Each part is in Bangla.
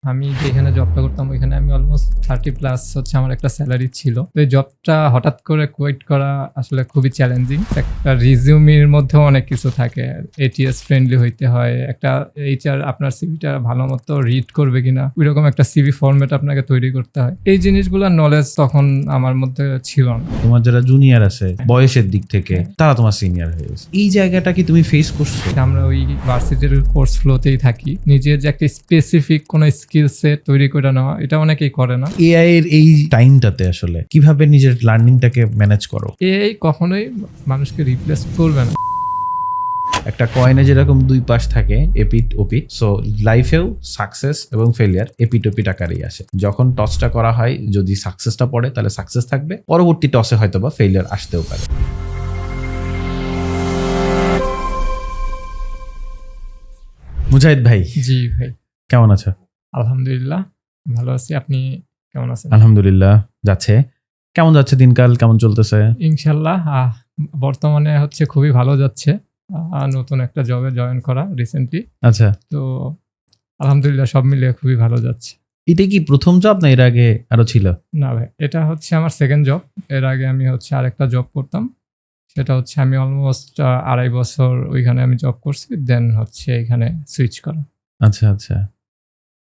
আমি যেখানে জবটা করতাম ওইখানে আমি অলমোস্ট 30+ হচ্ছে আমার একটা স্যালারি ছিল। তো এই জবটা হঠাৎ করে কুইট করা আসলে খুবই চ্যালেঞ্জিং। একটা রিজিউমের মধ্যেও অনেক কিছু থাকে। এটিএস ফ্রেন্ডলি হইতে হয়। একটা এইচআর আপনার সিভিটা ভালো মতো রিড করবে কিনা ওইরকম একটা সিভি ফরম্যাট আপনাকে তৈরি করতে হয়। এই জিনিসগুলোর নলেজ তখন আমার মধ্যে ছিল না। তোমার যারা জুনিয়র আছে বয়সের দিক থেকে তারা তোমার সিনিয়র হয়ে গেছে, এই জায়গাটা কি তুমি ফেস করছো? আমরা ওই ভার্সিটির কোর্স ফ্লোতেই থাকি। নিজের যে একটা স্পেসিফিক কোনো স্কিল সেট তৈরি করে নেওয়া এটা অনেকেই করে না। এআই এর এই টাইমটাতে আসলে কিভাবে নিজের লার্নিংটাকে ম্যানেজ করো? এআই কখনোই মানুষকে রিপ্লেস করবে না। একটা কয়েনে যেরকম দুই পাশ থাকে, এপিট ওপিট, সো লাইফেও সাকসেস এবং ফেলিয়ার এপিট ওপিট আকারেই আসে। যখন টসটা করা হয় যদি সাকসেসটা পড়ে তাহলে সাকসেস থাকবে, পরবর্তী টসে হয়তো বা ফেলিয়ার আসতেও পারে। মুজাহিদ ভাই, জি ভাই, কেমন আছো? আলহামদুলিল্লাহ ভালো আছি। আপনি কেমন আছেন? আলহামদুলিল্লাহ যাচ্ছে। কেমন যাচ্ছে দিনকাল, কেমন চলতেছে? ইনশাল্লাহ বর্তমানে হচ্ছে খুবই ভালো যাচ্ছে। নতুন একটা জবে জয়েন করা রিসেন্টলি, আচ্ছা, তো আলহামদুলিল্লাহ সব মিলিয়ে খুবই ভালো যাচ্ছে। এটা কি প্রথম জব না এর আগে আরো ছিল? না ভাই, এটা হচ্ছে আমার সেকেন্ড জব। এর আগে আমি হচ্ছে আরেকটা জব করতাম, সেটা হচ্ছে আমি অলমোস্ট 2.5 বছর ওইখানে আমি জব করছি, দেন হচ্ছে এখানে সুইচ করা। আচ্ছা আচ্ছা,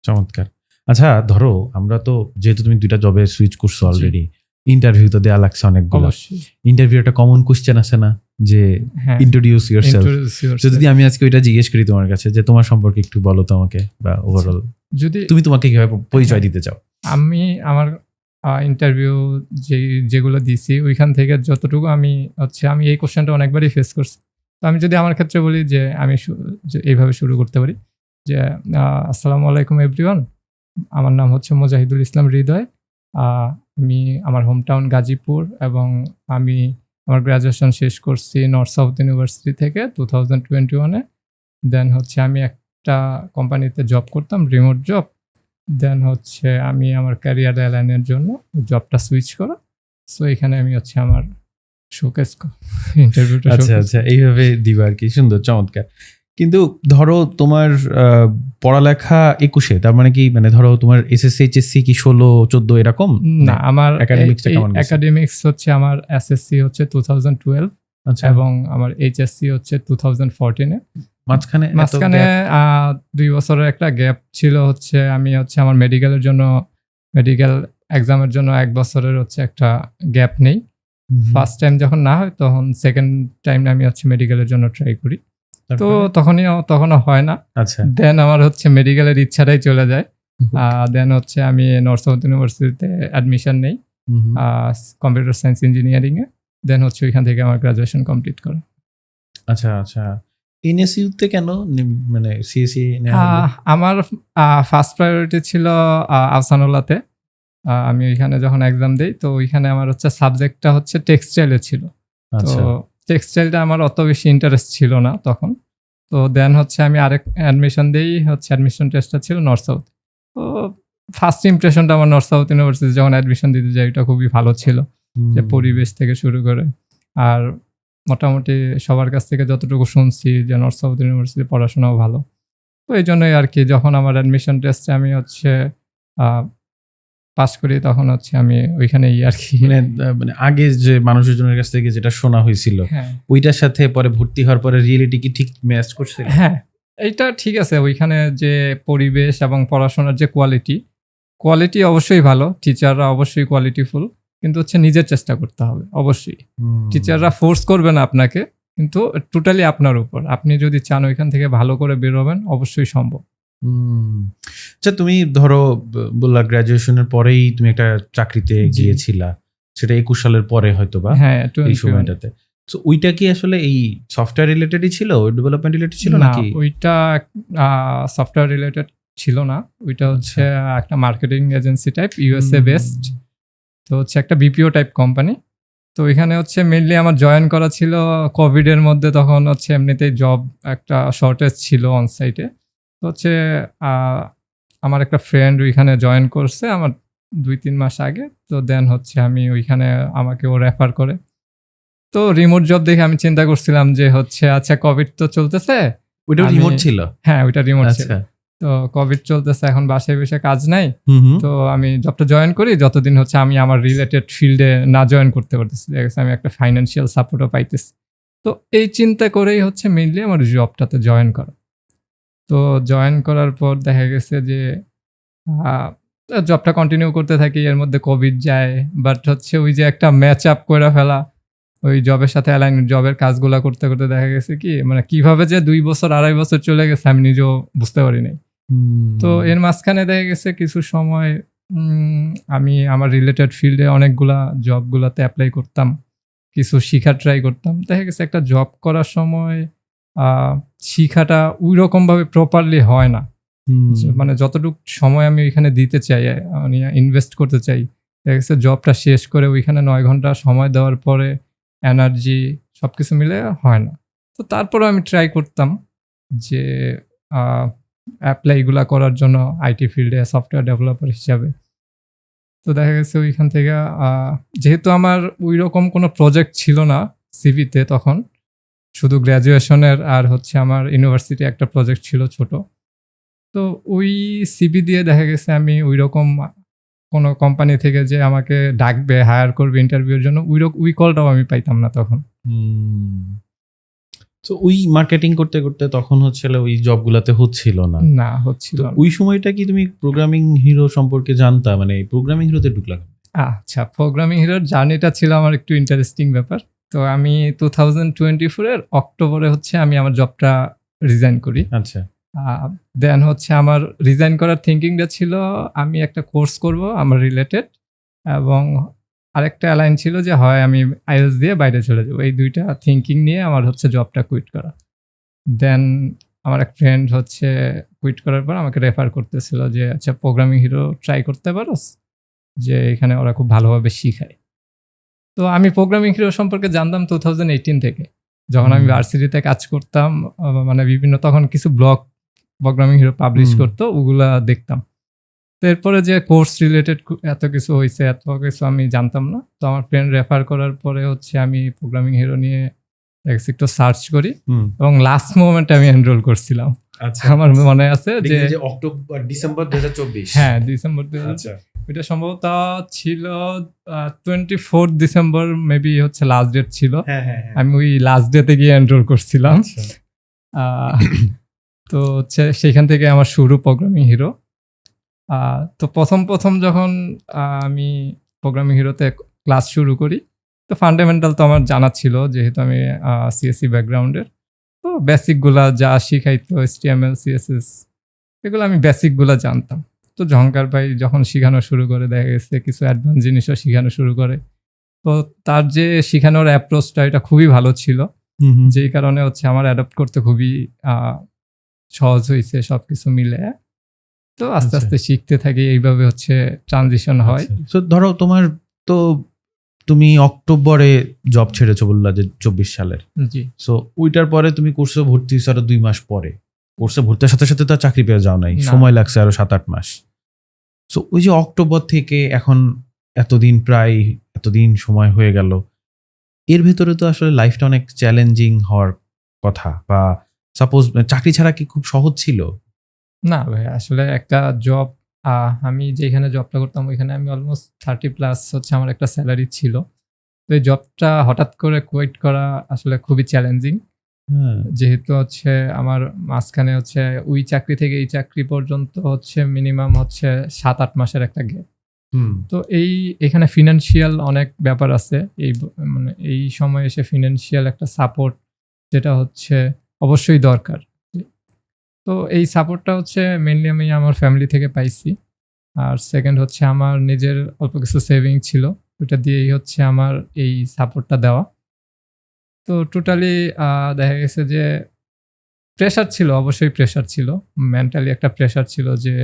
চমৎকার। আচ্ছা ধরো, আমরা তো যেহেতু তুমি দুইটা জবে সুইচ করছো অলরেডি, ইন্টারভিউ তো দেওয়া লাগছে অনেকগুলো। অবশ্যই, ইন্টারভিউ একটা কমন কোশ্চেন আছে না যে হ্যাঁ, ইন্ট্রোডিউস ইয়োরসেলফ। introduce yourself। যদি আমি আজকে ওইটা জিজ্ঞেস করি তোমার কাছে যে তোমার সম্পর্কে একটু বলো তো আমাকে, বা ওভারঅল যদি তুমি তোমাকে কিভাবে পরিচয় দিতে চাও? আমি আমার ইন্টারভিউ যেগুলো দিছি ওইখান থেকে যতটুকু আমি হচ্ছে আমি এই কোশ্চেনটা অনেকবারই ফেস করছি। তো আমি যদি আমার ক্ষেত্রে বলি যে আমি যে এইভাবে শুরু করতে পারি যে আসসালামু আলাইকুম এভরিওয়ান, আমার নাম হচ্ছে মোজাহিদুল ইসলাম হৃদয়। আমি আমার হোম টাউন গাজীপুর এবং আমি আমার গ্র্যাজুয়েশন শেষ করছি নর্থ সাউথ ইউনিভার্সিটি থেকে 2021-এ। দেন হচ্ছে আমি একটা কোম্পানিতে জব করতাম, রিমোট জব। দেন হচ্ছে আমি আমার ক্যারিয়ার অ্যালাইনের জন্য জবটা সুইচ করা। সো এখানে আমি হচ্ছে আমার শোকেস ইন্টারভিউটা। আচ্ছা আচ্ছা, এইভাবে দিবা আর কি, সুন্দর, চমৎকার। কিন্তু ধরো তোমার পড়ালেখা 21-এ, তার মানে কি, মানে ধরো তোমার এসএসসি এইচএসসি কি 16-14 এরকম? না, আমার একাডেমিক্সটা কেমন গেছে? একাডেমিক্স হচ্ছে আমার এসএসসি হচ্ছে 2012 আচ্ছা, এবং আমার এইচএসসি হচ্ছে 2014-এ। মাঝখানে 2 বছরের একটা গ্যাপ ছিল। হচ্ছে আমি হচ্ছে আমার মেডিকেলের জন্য মেডিকেল এক্সামের জন্য 1 বছরের হচ্ছে একটা গ্যাপ নেই। ফার্স্ট টাইম যখন না হয় তখন সেকেন্ড টাইম আমি হচ্ছে মেডিকেলের জন্য ট্রাই করি, তো তখনও হয় না। আচ্ছা, দেন আমার হচ্ছে মেডিকেলের ইচ্ছাটাই চলে যায়। দেন হচ্ছে আমি নর্থ সাউথ ইউনিভার্সিটিতে অ্যাডমিশন নেই কম্পিউটার সায়েন্স ইঞ্জিনিয়ারিং এ। দেন হচ্ছে ওইখান থেকে আমার গ্রাজুয়েশন কমপ্লিট করা। আচ্ছা আচ্ছা। এনএসইউতে কেন, মানে সিএসসি? আমার ফার্স্ট প্রায়োরিটি ছিল আহসানুল্লাহতে। আমি ওইখানে যখন এক্সাম দিই তো ওইখানে আমার হচ্ছে সাবজেক্টটা হচ্ছে টেক্সটাইলে ছিল। তো আচ্ছা টেক্সটাইলটা আমার অত বেশি ইন্টারেস্ট ছিল না তখন। তো দেন হচ্ছে আমি আরেক অ্যাডমিশন দিই, হচ্ছে অ্যাডমিশন টেস্টটা ছিল নর্থ সাউথ। তো ফার্স্ট ইমপ্রেশনটা আমার নর্থ সাউথ ইউনিভার্সিটি যখন অ্যাডমিশন দিতে যাই এটা খুবই ভালো ছিল, যে পরিবেশ থেকে শুরু করে আর মোটামুটি সবার কাছ থেকে যতটুকু শুনছি যে নর্থ সাউথ ইউনিভার্সিটি পড়াশোনাও ভালো। তো এই জন্যই আর কি যখন আমার অ্যাডমিশন টেস্টে আমি হচ্ছে পাস করি তখন হচ্ছে আমি ওইখানেই আর কি, মানে আগে যে মানুষজনের কাছ থেকে যেটা শোনা হয়েছিল হ্যাঁ ওইটার সাথে পরে ভর্তি হওয়ার পরে রিয়েলিটি কি ঠিক ম্যাচ করছে? হ্যাঁ এইটা ঠিক আছে। ওইখানে যে পরিবেশ এবং পড়াশোনার যে কোয়ালিটি অবশ্যই ভালো, টিচাররা অবশ্যই কোয়ালিটিফুল, কিন্তু হচ্ছে নিজের চেষ্টা করতে হবে অবশ্যই। টিচাররা ফোর্স করবে না আপনাকে, কিন্তু টোটালি আপনার উপর। আপনি যদি চান ওইখান থেকে ভালো করে বেরোবেন অবশ্যই সম্ভব। আচ্ছা, তুমি ধরো বললা গ্রাজুয়েশনের পরেই তুমি একটা চাকরিতে গিয়েছিলা, সেটা 21 সালের পরে হয়তো বা, হ্যাঁ এই সময়টাতে। তো ওইটা কি আসলে এই সফটওয়্যার রিলেটেডই ছিল, ডেভেলপমেন্ট রিলেটেড ছিল না, নাকি? ওইটা সফটওয়্যার রিলেটেড ছিল না। ওইটা হচ্ছে একটা marketing agency type, USA based. তো হচ্ছে একটা বিপিও টাইপ কোম্পানি। তো এখানে হচ্ছে মেইনলি আমার জয়েন করা ছিল কোভিডের মধ্যে, তখন হচ্ছে এমনিতেই জব একটা শর্টেজ ছিল অন সাইটে। তো হচ্ছে আমার একটা ফ্রেন্ড ওইখানে জয়েন করছে আমার 2-3 মাস আগে। তো দেন হচ্ছে আমি ওইখানে আমাকে ও রেফার করে। তো রিমোট জব দেখে আমি চিন্তা করছিলাম যে হচ্ছে আচ্ছা কোভিড তো চলতেছে, ওইটা রিমোট ছিল? হ্যাঁ ওইটা রিমোট ছিল। আচ্ছা, তো কোভিড চলতেছে, এখন বাসায় বসে কাজ নাই। হুম তো আমি জবটা জয়েন করি যতদিন হচ্ছে আমি আমার রিলেটেড ফিল্ডে না জয়েন করতে পারতেছি, দেখা গেছে আমি একটা ফাইন্যান্সিয়াল সাপোর্টও পাইতেছি। তো এই চিন্তা করেই হচ্ছে মেইনলি আমার জবটাতে জয়েন করা। তো জয়েন করার পর দেখা গেছে যে জবটা কন্টিনিউ করতে থাকি, এর মধ্যে কোভিড যায়। বাট হচ্ছে ওই যে একটা ম্যাচ আপ করে ফেলা ওই জবের সাথে অ্যালাইন, জবের কাজগুলা করতে করতে দেখা গেছে কি মানে কিভাবে যে 2 বছর 2.5 বছর চলে গেছে আমি নিজেও বুঝতে পারি নাই। তো এর মাঝখানে দেখা গেছে কিছু সময় আমি আমার রিলেটেড ফিল্ডে অনেকগুলা জবগুলাতে অ্যাপ্লাই করতাম, কিছু শিখা ট্রাই করতাম। দেখা গেছে একটা জব করার সময় শিখাটা ওই রকমভাবে প্রপারলি হয় না। মানে যতটুকু সময় আমি ওইখানে দিতে চাই, মানে ইনভেস্ট করতে চাই, দেখা গেছে জবটা শেষ করে ওইখানে 9 ঘন্টা সময় দেওয়ার পরে এনার্জি সবকিছু মিলে হয় না। তো তারপরেও আমি ট্রাই করতাম যে অ্যাপ্লাইগুলা করার জন্য আইটি ফিল্ডে সফটওয়্যার ডেভেলপার হিসাবে। তো দেখা গেছে ওইখান থেকে যেহেতু আমার ওই রকম কোনো প্রজেক্ট ছিল না সিভিতে তখন, শুধু গ্র্যাজুয়েশনের আর হচ্ছে আমার ইউনিভার্সিটি একটা প্রজেক্ট ছিল ছোট। তো ওই সিভি দিয়ে দেখা গেছে আমি ওই রকম কোনো কোম্পানি থেকে যে আমাকে ডাকবে, হায়ার করবে ইন্টারভিউর জন্য, ওই কলটাও আমি পাইতাম না তখন। তো ওই মার্কেটিং করতে করতে তখন হচ্ছিল ওই জবগুলাতে হচ্ছিল না, হচ্ছিল তো না। ওই সময়টা কি তুমি প্রোগ্রামিং হিরো সম্পর্কে জানতা, মানে প্রোগ্রামিং হিরোতে ঢুকলা? আচ্ছা, প্রোগ্রামিং হিরোর জার্নিটা ছিল আমার একটু ইন্টারেস্টিং ব্যাপার। তো আমি 2024 এর অক্টোবরে হচ্ছে আমি আমার জবটা রিজাইন করি। আচ্ছা। দেন হচ্ছে আমার রিজাইন করার থিঙ্কিংটা ছিল আমি একটা কোর্স করব আমার রিলেটেড, এবং আরেকটা অ্যালাইন ছিল যে হয় আমি আইএলটিএস দিয়ে বাইরে চলে যাবো। এই দুইটা থিঙ্কিং নিয়ে আমার হচ্ছে জবটা কুইট করা। দেন আমার এক ফ্রেন্ড হচ্ছে কুইট করার পর আমাকে রেফার করতেছিল যে আচ্ছা প্রোগ্রামিং হিরো ট্রাই করতে পারোস, যে এখানে ওরা খুব ভালোভাবে শিখায়। তো আমি প্রোগ্রামিং হিরো সম্পর্কে জানতাম 2018 থেকে, যখন আমি ভার্সিটিতে কাজ করতাম। মানে বিভিন্ন তখন কিছু ব্লগ প্রোগ্রামিং হিরো পাবলিশ করতো, ওগুলা দেখতাম। তো এরপরে যে কোর্স রিলেটেড এত কিছু হয়েছে, এত কিছু আমি জানতাম না। তো আমার ফ্রেন্ড রেফার করার পরে হচ্ছে আমি প্রোগ্রামিং হিরো নিয়ে একটু সার্চ করি, এবং লাস্ট মোমেন্টে আমি এনরোল করছিলাম। আচ্ছা, আমার মনে আছে যে অক্টোবর ডিসেম্বর 2024। হ্যাঁ, ডিসেম্বর 2024। এটা সম্ভবত ছিল 24 ডিসেম্বর মেবি হচ্ছে লাস্ট ডেট ছিল। আমি ওই লাস্ট ডেতে গিয়ে এনরোল করছিলাম। তো হচ্ছে সেখান থেকে আমার শুরু প্রোগ্রামিং হিরো। তো প্রথম যখন আমি প্রোগ্রামিং হিরোতে ক্লাস শুরু করি, তো ফান্ডামেন্টাল তো আমার জানা ছিল যেহেতু আমি সিএসসি ব্যাকগ্রাউন্ডের। তো বেসিকগুলা যা শিখাইতো HTML CSS এগুলো আমি বেসিকগুলা জানতাম। তো ঝঙ্কার ভাই যখন শেখানো শুরু করে, দেখা গেছে কিছু অ্যাডভান্স জিনিসও শেখানো শুরু করে। তো তার যে শেখানোর অ্যাপ্রোচটা এটা খুবই ভালো ছিল, যেই কারণে হচ্ছে আমার অ্যাডপ্ট করতে খুবই সহজ হয়েছে সবকিছু মিলে। তো আস্তে আস্তে শিখতে থাকি, এইভাবে হচ্ছে ট্রানজিশন হয়। তো ধরো তোমার তো তুমি অক্টোবরে জব ছেড়েছো বললা যে 24 সালের। জি। সো ওইটার পরে তুমি কোর্সে ভর্তি হয়েছো আরো 2 মাস পরে। কোর্সে ভর্তির সাথে সাথে তো চাকরি পেয়ে যাও নাই, সময় লাগছে আরো 7-8 মাস। সো ওই যে অক্টোবর থেকে এখন এতদিন সময় হয়ে গেল, এর ভেতরে তো আসলে লাইফটা অনেক চ্যালেঞ্জিং হওয়ার কথা, বা সাপোজ চাকরি ছাড়া কি খুব সহজ ছিল? না ভাই, আসলে একটা জব, আমি যেখানে জবটা করতাম ওইখানে আমি অলমোস্ট 30+ হচ্ছে আমার একটা স্যালারি ছিল। তো এই জবটা হঠাৎ করে কুইট করা আসলে খুবই চ্যালেঞ্জিং। যেহেতু হচ্ছে আমার মাঝখানে হচ্ছে ওই চাকরি থেকে এই চাকরি পর্যন্ত হচ্ছে মিনিমাম হচ্ছে 7-8 মাসের একটা গ্যাপ। তো এখানে ফিনান্সিয়াল অনেক ব্যাপার আছে। মানে এই সময় এসে ফিনান্সিয়াল একটা সাপোর্ট যেটা হচ্ছে অবশ্যই দরকার। তো এই সাপোর্টটা হচ্ছে মেইনলি আমি আমার ফ্যামিলি থেকে পাইছি। আর সেকেন্ড হচ্ছে আমার নিজের অল্প কিছু সেভিং ছিল, ওইটা দিয়েই হচ্ছে আমার এই সাপোর্টটা দেওয়া। তো টোটালি দেখা গেছে যে প্রেশার ছিল, অবশ্যই প্রেশার ছিল, মেন্টালি একটা প্রেশার ছিল যে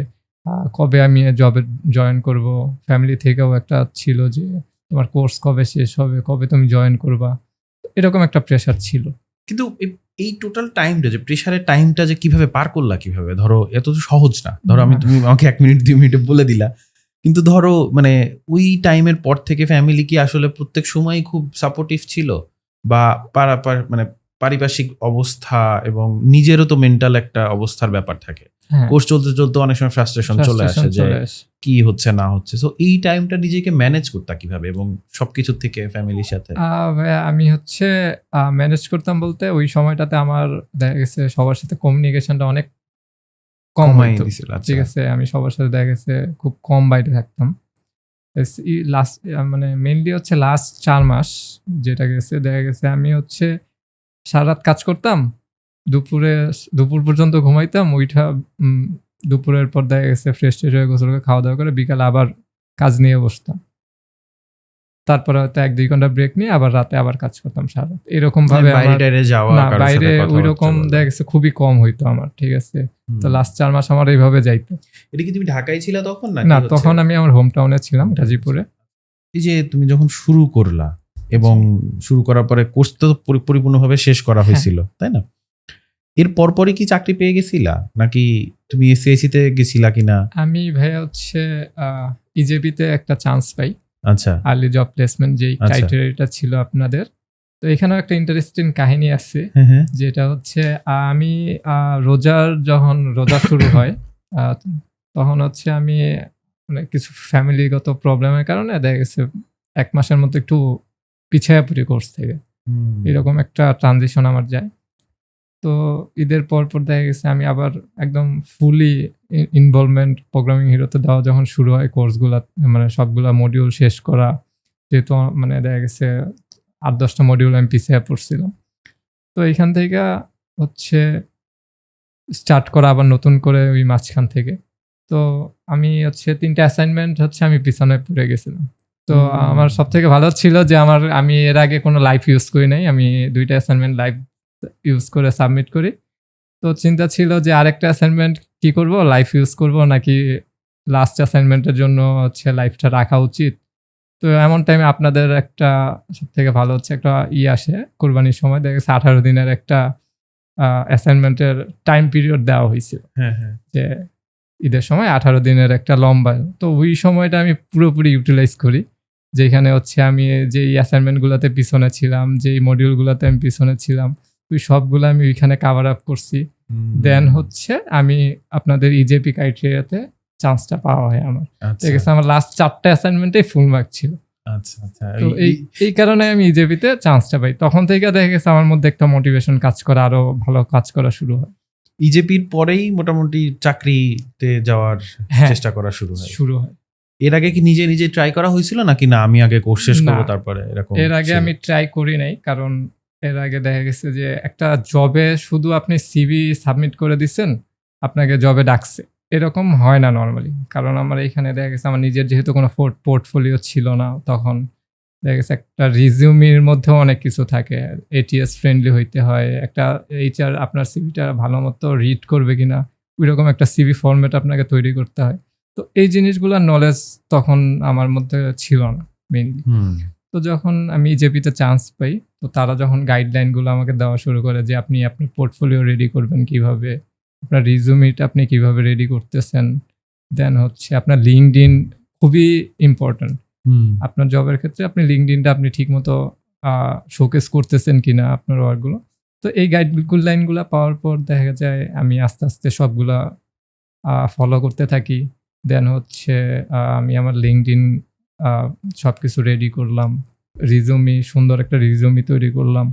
কবে আমি জবে জয়েন করব। ফ্যামিলি থেকেও একটা ছিল যে তোমার কোর্স কবে শেষ হবে, কবে তুমি জয়েন করবা, এরকম একটা প্রেশার ছিল। কিন্তু এই টোটাল টাইমটা যে প্রেশারের টাইমটা যে কিভাবে পার করলা, কিভাবে ধরো এত তো সহজ না। ধরো তুমি আমাকে 1 মিনিট 2 মিনিটে বলে দিলা, কিন্তু ধরো মানে ওই টাইমের পর থেকে ফ্যামিলি কি আসলে প্রত্যেক সময় খুব সাপোর্টিভ ছিল, বা মানে পারিপার্শ্বিক অবস্থা এবং নিজেরও তো মেন্টাল একটা অবস্থার ব্যাপার থাকে। হ্যাঁ, কোর্স চলতে চলতে অনেক সময় ফ্রাস্ট্রেশন চলে আসে frustration যে চলে আসে। কি হচ্ছে না হচ্ছে। সো এই টাইমটা নিজেকে ম্যানেজ করতে কিভাবে এবং সবকিছুর থেকে ফ্যামিলির সাথে? ভাইয়া আমি হচ্ছে ম্যানেজ করতাম বলতে ওই সময়টাতে আমার দেখা গেছে সবার সাথে কমিউনিকেশনটা অনেক কম কমাই হইতো। দিছিল, আচ্ছা। ঠিক আছে? আমি সবার সাথে দেখা গেছে খুব কম বাইরে থাকতাম। লাস্ট মানে মেইনলি হচ্ছে লাস্ট ৪ মাস যেটা গেছে দেখা গেছে আমি হচ্ছে সারারাত কাজ করতাম। দুপুর পর্যন্ত ঘুমাইতাম। উইঠা উম দুপুরের পর দেখা গেছে ফ্রেশ-ট্রেশ হয়ে গোসল করে খাওয়া-দাওয়া করে বিকালে আবার কাজ নিয়ে বসতাম। তারপরে হয়তো ১-২ ঘন্টা ব্রেক নিয়ে আবার রাতে আবার কাজ করতাম সারারাত। এরকমভাবে বাইরে আমার টাইরে যাওয়া, না কারোর বাইরে সাথে কথাবার্তা ঐরকম বলা। দেখা গেছে খুবই কম হইতো আমার। ঠিক আছে? হুম। তো লাস্ট ৪ মাস আমার এইভাবে যাইতো। এটা কি তুমি ঢাকায় ছিলা তখন না তখন আমি আমার হোম টাউনে ছিলাম গাজীপুরে। এই যে তুমি যখন শুরু করলা এবং শুরু করার পরে কোর্স তো পরিপূর্ণভাবে শেষ করা হয়েছিল, তাই না? এর পরপরই কি চাকরি পেয়ে গেছিলা নাকি তুমি সিআইসি তে গেছিলা কিনা? আমি ভাইয়া হচ্ছে ইজেপিতে একটা চান্স পাই। আচ্ছা, আর্লি জব প্লেসমেন্ট যেই আচ্ছা। ক্রাইটেরিয়াটা ছিল আপনাদের। তো এখানেও একটা ইন্টারেস্টিং কাহিনী আছে। হ্যাঁ, হ্যাঁ। যেটা হচ্ছে আমি যখন রোজা শুরু হয় আ তখন হচ্ছে আমি মানে কিছু ফ্যামিলিগত প্রবলেমের কারণে দেখা গেছে ১ মাসের মতো একটু পিছায়া পড়ি কোর্স থেকে। হুম। এরকম একটা ট্রানজিশন আমার যায়। তো ঈদের পর দেখা গেছে আমি আবার একদম ফুলি ইনভলভমেন্ট প্রোগ্রামিং হিরোতে দেওয়া যখন শুরু হয় কোর্সগুলা মানে সবগুলা মডিউল শেষ করা। যেহেতু মানে দেখা গেছে ৮-১০ টা মডিউল আমি পিছায়া পড়ছিলাম। তো এইখান থেকে হচ্ছে স্টার্ট করা আবার নতুন করে ওই মাঝখান থেকে। তো আমি হচ্ছে ৩ টা অ্যাসাইনমেন্ট হচ্ছে আমি পিছনে পড়ে গেছিলাম। তো আমার সবথেকে ভালো ছিল যে আমি এর আগে কোনো লাইভ ইউজ করি নাই। আমি ২ টা অ্যাসাইনমেন্ট লাইভ ইউজ করে সাবমিট করি। তো চিন্তা ছিল যে আরেকটা অ্যাসাইনমেন্ট কি করব? লাইভ ইউজ করব নাকি লাস্ট অ্যাসাইনমেন্টের জন্য হচ্ছে লাইভটা রাখা উচিত? তো এমন টাইমে আপনাদের একটা সবথেকে ভালো হচ্ছে একটা আসে কোরবানির সময় দেখা গেছে ১৮ দিনের একটা অ্যাসাইনমেন্টের টাইম পিরিয়ড দেওয়া হইছিল। হ্যাঁ, হ্যাঁ। যে ঈদের সময় ১৮ দিনের একটা লম্বা। তো ওই সময়টা আমি পুরোপুরি ইউটিলাইজ করি। যেখানে হচ্ছে আমি যেই অ্যাসাইনমেন্ট গুলাতে পিছনে ছিলাম, যেই মডিউল গুলাতে আমি পিছনে ছিলাম, ওই সবগুলো আমি ওইখানে কভার আপ করছি। দেন হচ্ছে আমি আপনাদের ইজেপি ক্রাইটেরিয়াতে চান্সটা পাওয়া হয় আমার। আচ্ছা, ঠিক আছে? আমার লাস্ট ৪ টা অ্যাসাইনমেন্টেই ফুল মার্ক ছিল। আচ্ছা, আচ্ছা। তো এই কারণে আমি ইজেপিতে চান্সটা পাই। তখন থেকে দেখা গেছে আমার মধ্যে একটা মোটিভেশন কাজ করা, আরো ভালো কাজ করা শুরু হয়। ইজেপির পরেই মোটামুটি চাকরিতে যাওয়ার হ্যাঁ, চেষ্টা করা শুরু হয়। শুরু হয়। এর আগে কি নিজে ট্রাই করা হয়েছিল নাকি না আমি আগে কোর্স শেষ করব না, তারপরে এরকম? এর আগে ছিল? আমি ট্রাই করি নাই। কারণ এর আগে দেখা গেছে যে একটা জবে শুধু আপনি সিভি সাবমিট করে দিছেন, আপনাকে জবে ডাকছে। এরকম হয় না নরমালি। কারণ আমার এখানে দেখা গেছে আমার নিজের যেহেতু কোনো পোর্টফোলিও ছিল না তখন দেখা গেছে একটা রিজিউমির মধ্যেও অনেক কিছু থাকে। এটিএস ফ্রেন্ডলি হইতে হয়। একটা এইচআর আপনার সিভিটা ভালোমতো রিড করবে কিনা ওইরকম একটা সিভি ফরম্যাট আপনাকে তৈরি করতে হয়। তো এই জিনিসগুলোর নলেজ তখন আমার মধ্যে ছিল না মেইনলি। হুম। তো যখন আমি ইজেপিতে চান্স পাই, তো তারা যখন গাইডলাইনগুলো আমাকে দেওয়া শুরু করে যে আপনি আপনার পোর্টফোলিও রেডি করবেন কিভাবে, আপনার রিজুমিটা আপনি কিভাবে রেডি করতেছেন, দেন হচ্ছে আপনার লিঙ্কডইন খুবই ইম্পর্টেন্ট। হুম। আপনার জবের ক্ষেত্রে আপনি লিঙ্কডইনটা আপনি ঠিকমতো শোকেস করতেছেন কিনা আপনার ওয়ার্কগুলো। তো এই গাইডলাইনগুলো পাওয়ার পর দেখা যায় আমি আস্তে, আস্তে সবগুলা ফলো করতে থাকি। দেন হচ্ছে আমি আমার লিঙ্কডইন আ সবকিছু রেডি করলাম। সুন্দর একটা রিজুমি তৈরি করলাম।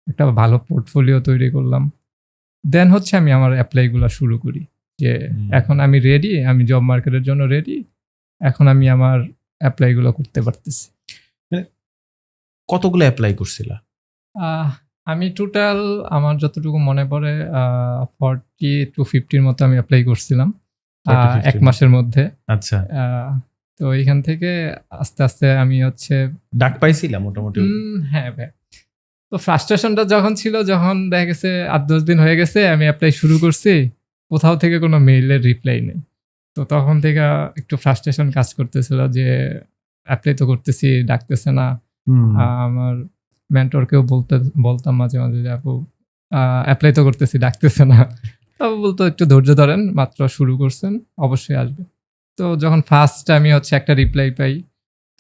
একটা ভালো পোর্টফোলিও তৈরি করলাম। দেন হচ্ছে আমি আমার এপ্লাই গুলা শুরু করি। যে এখন আমি রেডি, আমি জব মার্কেটের জন্য রেডি। এখন আমি আমার এপ্লাই গুলো করতে পারতেছি। কতগুলো এপ্লাই করছিলা? আহ আমি টোটাল আমার যতটুকু মনে পড়ে 40 to 50 এর মতো আমি এপ্লাই করছিলাম 40-50 ১ মাসের মধ্যে। আচ্ছা। আ তো এইখান থেকে আস্তে, আস্তে আমি হচ্ছে ডাক পাইছিলা মোটামুটি? হ্যাঁ ভাই। তো ফ্রাস্ট্রেশনটা যখন ছিল, যখন দেখা গেছে ৮-১০ দিন হয়ে গেছে আমি এপ্লাই শুরু করছি, কোথাও থেকে কোনো মেইলের রিপ্লাই নেই। তো তখন থেকে একটু ফ্রাস্ট্রেশন কাজ করতেছিল যে এপ্লাই তো করতেছি, ডাকতেছে না। হুম। আমার মেন্টরকেও বলতাম মাঝে, মাঝে যে আপু এপ্লাই তো করতেছি, ডাকতেছে না। তো আপু বলতো একটু ধৈর্য ধরেন, মাত্র শুরু করছেন, অবশ্যই আসবে। তো যখন ফার্স্ট আমি হচ্ছে একটা রিপ্লাই পাই,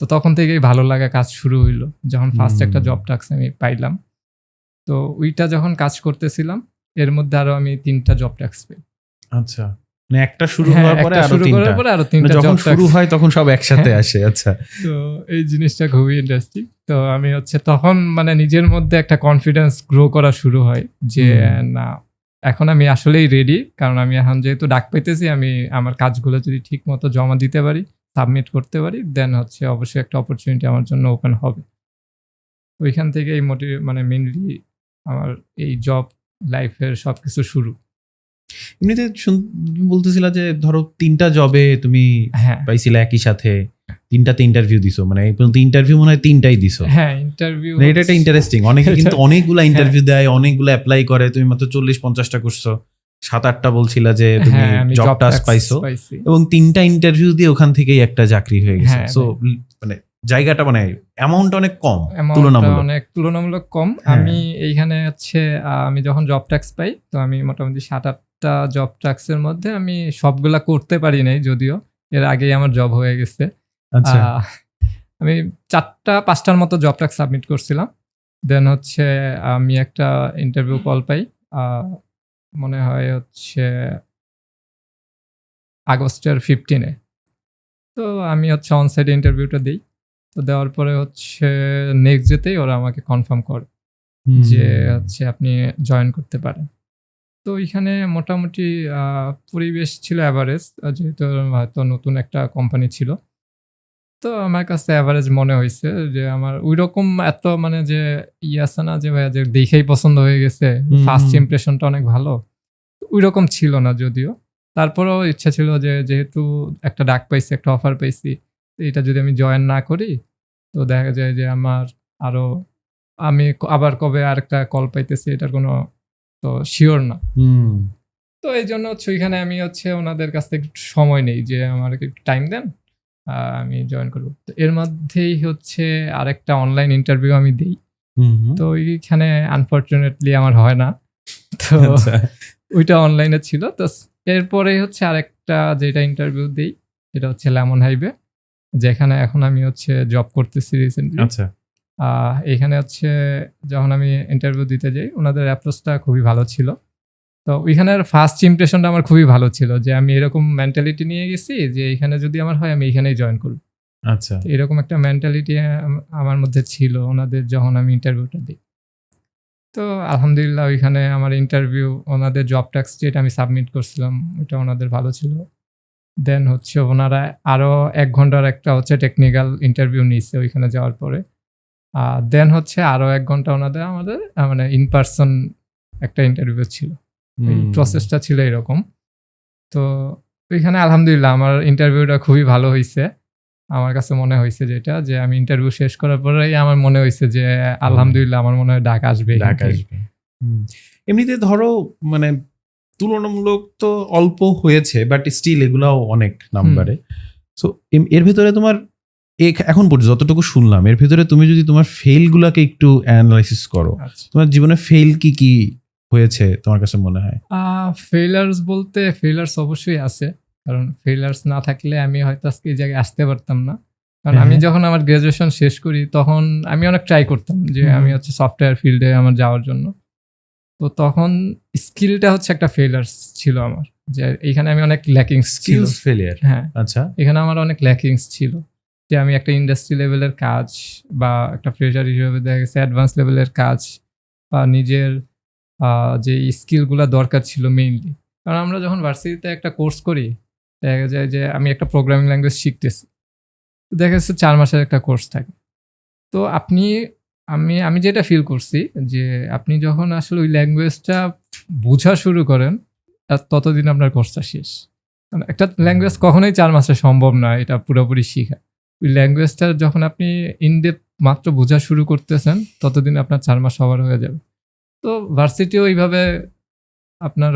তো তখন থেকেই ভালো লাগা কাজ শুরু হইলো। যখন ফার্স্ট একটা জব টাস্ক আমি পাইলাম। তো ওইটা যখন কাজ করতেছিলাম এর মধ্যে আরো আমি 3টা জব ট্যাক্স পাই। আচ্ছা, মানে একটা শুরু হ্যাঁ, হওয়ার পরে একটা আরো শুরু করার 3টা, পরে আরো মানে 3টা যখন জব শুরু ট্যাক্স। হয় তখন সব একসাথে আসে। আচ্ছা, তো এই জিনিসটা খুবই ইন্টারেস্টিং। তো আমি তখন মানে নিজের মধ্যে একটা কনফিডেন্স গ্রো করা শুরু হয় যে না, এখন আমি আসলেই রেডি, কারণ আমি এখন যেহেতু ডাক পাইতেছি, আমি আমার কাজগুলো যদি ঠিক মতো জমা দিতে পারি, সাবমিট করতে পারি, দেন অবশ্যই একটা অপরচুনিটি আমার জন্য ওপেন হবে। ওইখান থেকে এই মানে মেইনলি আমার এই জব লাইফের সবকিছু শুরু। এমনিতে তুমি বলতেছিলা যে ধরো 3টা জবে তুমি হ্যাঁ পাইছিলা একই সাথে, 3টাতে ইন্টারভিউ দিছো, মানে এই পর্যন্ত ইন্টারভিউ মনে হয় 3টাই দিছো। হ্যাঁ, ইন্টারভিউ মানে এটা একটা ইন্টারেস্টিং, অনেকে কিন্তু অনেকগুলা ইন্টারভিউ দেয়, অনেকগুলো অ্যাপ্লাই করে, তুমি মাত্র 40-50টা করছো, 7-8টা বলছিলা যে তুমি হ্যাঁ, আমি জব টাস্ক পাইছো, এবং 3টা ইন্টারভিউ দিয়ে ওখান থেকেই একটা চাকরি হয়ে গেছে। হ্যাঁ, সো মানে জায়গাটা মানে অ্যামাউন্ট অনেক কম, তুলনামূলক তুলনামূলক। কম। হ্যাঁ। আমি এইখানে আমি যখন জব ট্যাক্স পাই, তো আমি মোটামুটি 7-8টা জব ট্যাক্সের মধ্যে আমি সবগুলা করতে পারি নাই, যদিও এর আগেই আমার জব হয়ে গেছে। আচ্ছা, আমি 4টা-5টার মতো জব ট্যাক্স সাবমিট করছিলাম। দেন আমি একটা ইন্টারভিউ কল পাই, মনে হয় আগস্টের 15-এ। তো আমি অনসাইট ইন্টারভিউটা দিই। তো দেওয়ার পরে নেক্সট ডেতেই ওরা আমাকে কনফার্ম করে যে আপনি জয়েন করতে পারেন। তো এখানে মোটামুটি পরিবেশ ছিল অ্যাভারেজ, যেহেতু হয়তো নতুন একটা কোম্পানি ছিল। তো আমার কাছে অ্যাভারেজ মনে হইছে যে আমার ঐরকম এত মানে যে আছে না যে ভাইয়া যে দেখেই পছন্দ হয়ে গেছে, ফার্স্ট ইমপ্রেশনটা অনেক ভালো, ঐরকম ছিল না যদিও। তারপরেও ইচ্ছা ছিল যে যেহেতু একটা ডাক পাইছি, একটা অফার পাইছি, তো এটা যদি আমি জয়েন না করি, তো দেখা যায় যে আমার আরো আমি আবার কবে আরেকটা কল পাইতেছি এটার কোনো তো শিওর না। তো এইজন্য ওইখানে আমি ওনাদের কাছ থেকে একটু সময় নেই যে আমাকে একটু টাইম দেন, আমি জয়েন করব। তো এর মধ্যেই আরেকটা অনলাইন ইন্টারভিউ আমি দিই। তো ওইখানে আনফরচুনেটলি আমার হয় না। তো আচ্ছা, ওইটা অনলাইনে ছিল। তো এরপরে আরেকটা যেটা ইন্টারভিউ দিই, সেটা লেমন হাইবে, যেখানে এখন আমি জব করতেছি রিসেন্টলি। আচ্ছা, এখানে যখন আমি ইন্টারভিউ দিতে যাই, ওনাদের অ্যাপ্রোচটা খুবই ভালো ছিল। তো ওইখানের ফার্স্ট ইমপ্রেশনটা আমার খুবই ভালো ছিল যে আমি এরকম মেন্টালিটি নিয়ে গেছি যে এখানে যদি আমার হয় আমি এখানেই জয়েন করব। আচ্ছা, তো এরকম একটা মেন্টালিটি আমার মধ্যে ছিল ওনাদের যখন আমি ইন্টারভিউটা দিই। তো আলহামদুলিল্লাহ ওইখানে আমার ইন্টারভিউ, ওনাদের জব ট্যাক্স যেটা আমি সাবমিট করছিলাম ওইটা ওনাদের ভালো ছিল। দেন ওনারা আরো 1 ঘন্টার একটা টেকনিক্যাল ইন্টারভিউ নিচ্ছে ওইখানে যাওয়ার পরে। দেন আরো 1 ঘন্টা আমাদের মানে ইন পার্সন একটা ইন্টারভিউ ছিল। এই প্রসেসটা ছিল এরকম। তো ওইখানে আলহামদুলিল্লাহ আমার ইন্টারভিউটা খুবই ভালো হইছে। আমার কাছে মনে হইছে যেটা যে আমি ইন্টারভিউ শেষ করার পরেই আমার মনে হইছে যে আলহামদুলিল্লাহ আমার মনে হয় ডাক আসবে। এমনিতে ধরো মানে তুলনামূলক তো অল্প হয়েছে, বাট স্টিল এগুলাও অনেক নাম্বারে। সো এর ভেতরে তোমার এখন পর্যন্ত যতটুকু শুনলাম, এর ভেতরে তুমি যদি তোমার ফেল গুলাকে একটু অ্যানালাইসিস করো, তোমার জীবনে ফেল কি কি হয়েছে তোমার কাছে মনে হয়? ফেইলার্স বলতে ফেইলার্স অবশ্যই আছে, কারণ ফেইলার্স না থাকলে আমি হয়তো আজকে এই জায়গায় আসতে পারতাম না। কারণ আমি যখন আমার গ্রাজুয়েশন শেষ করি তখন আমি অনেক ট্রাই করতাম যে আমি সফটওয়্যার ফিল্ডে আমার যাওয়ার জন্য। তো তখন স্কিলটা একটা ফেইলার্স ছিল আমার, যে এইখানে আমি অনেক ল্যাকিংস ছিল। ফেলিয়ার, হ্যাঁ, আচ্ছা, এখানে আমার অনেক ল্যাকিংস ছিল যে আমি একটা ইন্ডাস্ট্রি লেভেলের কাজ বা একটা ফ্রেশার হিসেবে দেখা গেছে অ্যাডভান্স লেভেলের কাজ বা নিজের যে স্কিলগুলো দরকার ছিল মেইনলি। কারণ আমরা যখন ভার্সিটিতে একটা কোর্স করি, দেখা যায় যে আমি একটা প্রোগ্রামিং ল্যাঙ্গুয়েজ শিখতেছি, দেখা যাচ্ছে 4 মাসের একটা কোর্স থাকে। তো আমি যেটা ফিল করছি যে আপনি যখন আসলে ওই ল্যাঙ্গুয়েজটা বোঝা শুরু করেন, ততদিন আপনার কোর্সটা শেষ। কারণ একটা ল্যাঙ্গুয়েজ কখনোই 4 মাসে সম্ভব না এটা পুরোপুরি শিখা। ওই ল্যাঙ্গুয়েজটা যখন আপনি ইনডেপথ মাত্র বোঝা শুরু করতেছেন, ততদিন আপনার 4 মাস সবার হয়ে যাবে। তো ভার্সিটিও এইভাবে আপনার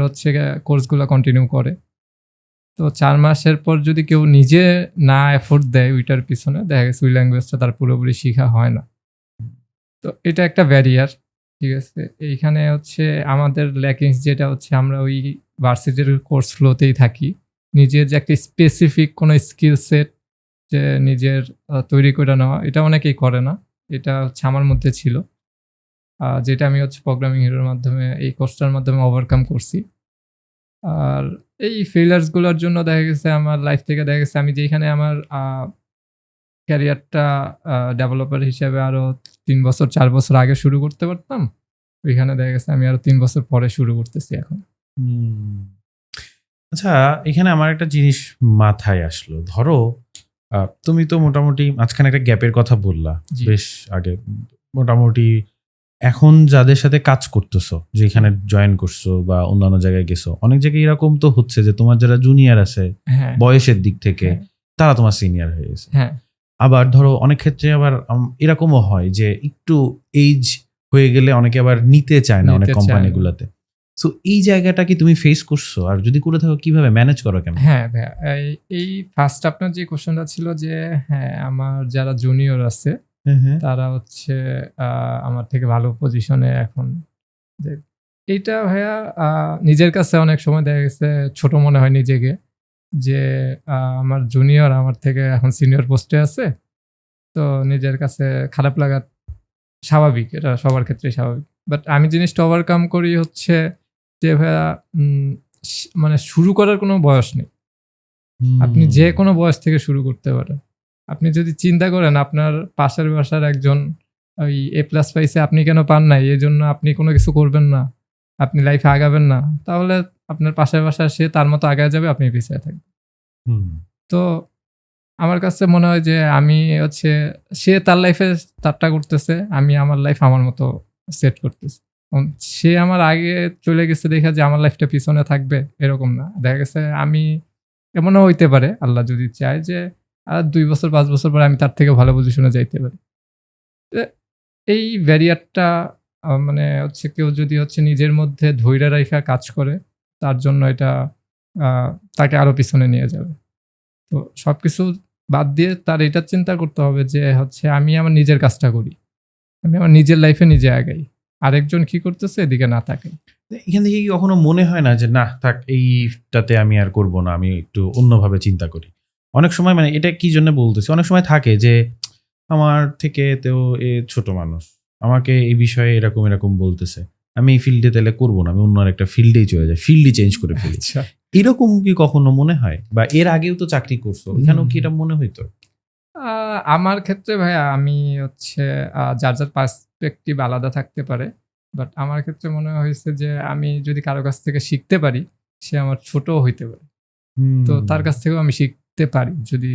কোর্সগুলো কন্টিনিউ করে। তো 4 মাসের পর যদি কেউ নিজে না এফোর্ট দেয় ওইটার পিছনে, দেখা গেছে ওই ল্যাঙ্গুয়েজটা তার পুরোপুরি শিখা হয় না। তো এটা একটা ব্যারিয়ার, ঠিক আছে? এইখানে আমাদের ল্যাকিংস যেটা আমরা ওই ভার্সিটির কোর্স ফ্লোতেই থাকি। নিজের যে একটা স্পেসিফিক কোনো স্কিল সেট যে নিজের তৈরি করে নেওয়া, এটা অনেকেই করে না। এটা আমার মধ্যে ছিল। যেটা আমি হচ্ছে প্রোগ্রামিং হিরোর মাধ্যমে এই কোর্সটার মাধ্যমে ওভারকাম করছি। আর এই ফেইলিয়ার্সগুলোর জন্য দেখা গেছে আমার লাইফ থেকে দেখা গেছে আমি যেখানে আমার ক্যারিয়ারটা ডেভেলপার হিসেবে আরো ৩ বছর ৪ বছর আগে শুরু করতে পারতাম, ওইখানে দেখা গেছে আমি আরো ৩ বছর পরে শুরু করতেছি এখন। আচ্ছা, এখানে আমার একটা জিনিস মাথায় আসলো। ধরো তুমি তো মোটামুটি মাঝখানে একটা গ্যাপের কথা বললা জি। বেশ আগে। মোটামুটি এখন যাদের সাথে কাজ করতেছো, যেখানে জয়েন করছো বা অন্যান্য জায়গায় গেছো, অনেক জায়গায় এরকম তো হচ্ছে যে তোমার যারা জুনিয়র আছে হ্যাঁ, বয়সের দিক থেকে হ্যাঁ, তারা তোমার সিনিয়র হয়ে গেছে। হ্যাঁ, আবার ধরো অনেক ক্ষেত্রে আবার এরকমও হয় যে একটু এইজ হয়ে গেলে অনেকে আবার নিতে চায় না অনেক নিতে চায় না। কোম্পানিগুলোতে। সো এই জায়গাটা কি তুমি ফেস করছো? আর যদি করে থাকো কিভাবে ম্যানেজ করো কেন? হ্যাঁ ভাইয়া, এই ফার্স্ট আপনার যে কোশ্চেনটা ছিল যে হ্যাঁ, আমার যারা জুনিয়র আছে তারা হচ্ছে আমার থেকে ভালো পজিশনে এখন। যে এইটা ভাইয়া নিজের কাছে অনেক সময় দেখা গেছে ছোট মনে হয় নিজেকে যে আমার জুনিয়র আমার থেকে এখন সিনিয়র পোস্টে আছে, তো নিজের কাছে খারাপ লাগা স্বাভাবিক, এটা সবার ক্ষেত্রেই স্বাভাবিক। বাট আমি জিনিসটা ওভারকাম করি হচ্ছে যে ভাইয়া মানে শুরু করার কোনো বয়স নেই। আপনি যে কোনো বয়স থেকে শুরু করতে পারেন। আপনি যদি চিন্তা করেন আপনার পাশের বাসার একজন ওই A+ পাইছে, আপনি কেন পান নাই? এজন্য আপনি কোনো কিছু করবেন না। আপনি লাইফে আগাবেন না। তাহলে আপনার পাশের বাসার সে তার মতো আগায় যাবে, আপনি পিছায় থাকবেন। তো আমার কাছে মনে হয় যে আমি হচ্ছে সে তার লাইফে তারটা করতেছে, আমি আমার লাইফ আমার মতো সেট করতেছি। সে আমার আগে চলে গেছে দেখা যে আমার লাইফটা পিছনে থাকবে এরকম না। দেখা গেছে আমি এমনও হইতে পারে আল্লাহ যদি চায় যে ২ বছর ৫ বছর পরে আমি তার থেকে ভালো পজিশনে যাইতে পারি। এ এই ব্যারিয়ারটা মানে হচ্ছে কেউ যদি হচ্ছে নিজের মধ্যে ধইর্য রাইখা কাজ করে, তার জন্য এটা আ তাকে আরো পিছনে নিয়ে যাবে। তো সবকিছু বাদ দিয়ে তার এটা চিন্তা করতে হবে যে হচ্ছে আমি আমার নিজের কাজটা করি। আমি আমার নিজের লাইফে নিজে আগাই। আরেকজন কি করতেছে এদিকে না তাকাই। এখান থেকে কি কখনো মনে হয় না যে না থাক এইটাতে আমি আর করব না, আমি একটু অন্যভাবে চিন্তা করি? অনেক সময় মানে এটা কি জন্য বলতেছি, অনেক সময় থাকে যে আমার থেকে তো ছোট মানুষ, আমাকে এই বিষয়ে এরকম এরকম বলতেছে, আমি এই ফিল্ডে তাহলে করবো না, আমি অন্য একটা ফিল্ডেই চলে যাই, ফিল্ডই চেঞ্জ করে ফেলি। আচ্ছা। এরকম কি কখনো মনে হয়? বা এর আগেও তো চাকরি করছো, এখানেও কি এটা মনে হইতো? আমার ক্ষেত্রে ভাইয়া আমি হচ্ছে যার, যার পার্সপেক্টিভ আলাদা থাকতে পারে। বাট আমার ক্ষেত্রে মনে হয়েছে যে আমি যদি কারো কাছ থেকে শিখতে পারি, সে আমার ছোটও হইতে পারে। তো তার কাছ থেকেও আমি শিখতে পারি। যদি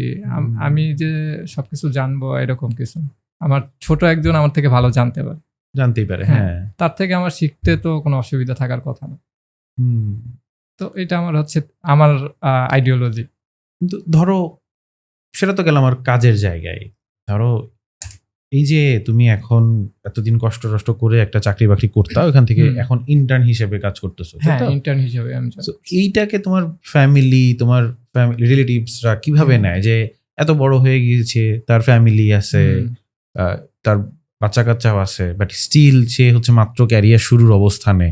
আমি যে সবকিছু জানবো এরকম কিছু না। আমার ছোট একজন আমার থেকে ভালো জানতে পারে। জানতেই পারে, হ্যাঁ। হ্যাঁ। তার থেকে আমার শিখতে তো কোনো অসুবিধা থাকার কথা না। তো এটা আমার হচ্ছে আমার আইডিওলজি। কিন্তু ধরো সেটা তো গেল আমার কাজের জায়গায়। ধরো এই যে তুমি এখন এতদিন কষ্ট করে একটা চাকরি বাকরি করতা, ওখান থেকে এখন ইন্টার্ন হিসেবে কাজ করতেছো, হ্যাঁ, ইন্টার্ন হিসেবে আমি তো এইটাকে তোমার ফ্যামিলি রিলেটিভসরা কিভাবে নেয় যে এত বড় হয়ে গিয়েছে, তার ফ্যামিলি আছে, তার বাচ্চা কাচ্চাও আছে, বাট স্টিল সে হচ্ছে মাত্র ক্যারিয়ার শুরুর অবস্থানে?